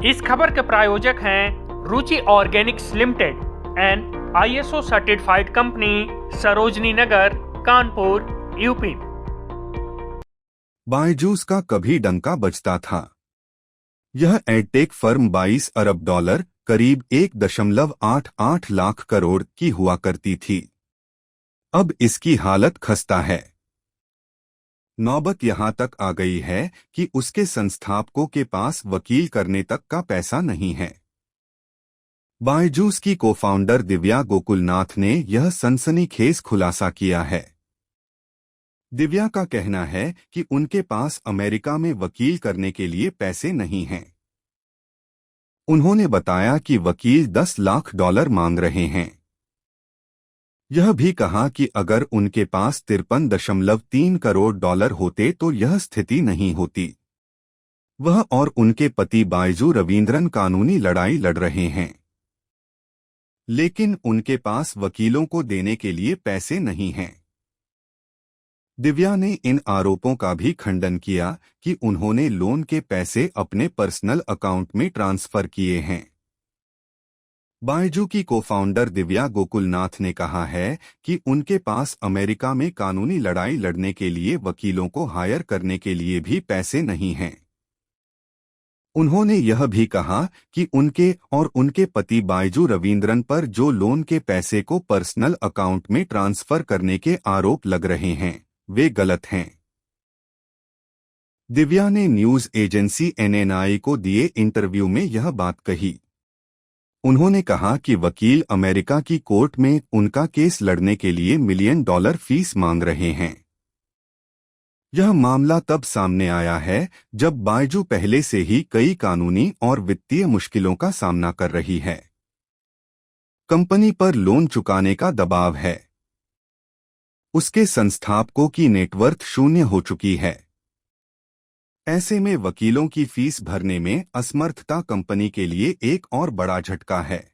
इस खबर के प्रायोजक हैं Ruchi organics limited and ISO certified company, Sarojini Nagar, Kanpur, UP. Byju's का कभी डंका बजता था। यह एडटेक फर्म 22 अरब डॉलर करीब 1.88 लाख करोड़ की हुआ करती थी। अब इसकी हालत खस्ता है। नौबत यहां तक आ गई है कि उसके संस्थापकों के पास वकील करने तक का पैसा नहीं है। बायजूस की को-फाउंडर दिव्या गोकुलनाथ ने यह सनसनीखेज खुलासा किया है। दिव्या का कहना है कि उनके पास अमेरिका में वकील करने के लिए पैसे नहीं हैं। उन्होंने बताया कि वकील $10 लाख मांग रहे हैं। यह भी कहा कि अगर उनके पास 53.3 करोड़ डॉलर होते तो यह स्थिति नहीं होती। वह और उनके पति बायजू रवींद्रन कानूनी लड़ाई लड़ रहे हैं, लेकिन उनके पास वकीलों को देने के लिए पैसे नहीं हैं। दिव्या ने इन आरोपों का भी खंडन किया कि उन्होंने लोन के पैसे अपने पर्सनल अकाउंट में ट्रांसफर किए हैं। बायजू की को-फाउंडर दिव्या गोकुलनाथ ने कहा है कि उनके पास अमेरिका में कानूनी लड़ाई लड़ने के लिए वकीलों को हायर करने के लिए भी पैसे नहीं हैं। उन्होंने यह भी कहा कि उनके और उनके पति बायजू रवींद्रन पर जो लोन के पैसे को पर्सनल अकाउंट में ट्रांसफर करने के आरोप लग रहे हैं, वे गलत हैं। दिव्या ने न्यूज एजेंसी NNI को दिए इंटरव्यू में यह बात कही। उन्होंने कहा कि वकील अमेरिका की कोर्ट में उनका केस लड़ने के लिए $1 मिलियन फीस मांग रहे हैं। यह मामला तब सामने आया है जब बायजू पहले से ही कई कानूनी और वित्तीय मुश्किलों का सामना कर रही है। कंपनी पर लोन चुकाने का दबाव है। उसके संस्थापकों की नेटवर्थ शून्य हो चुकी है। ऐसे में वकीलों की फीस भरने में असमर्थता कंपनी के लिए एक और बड़ा झटका है।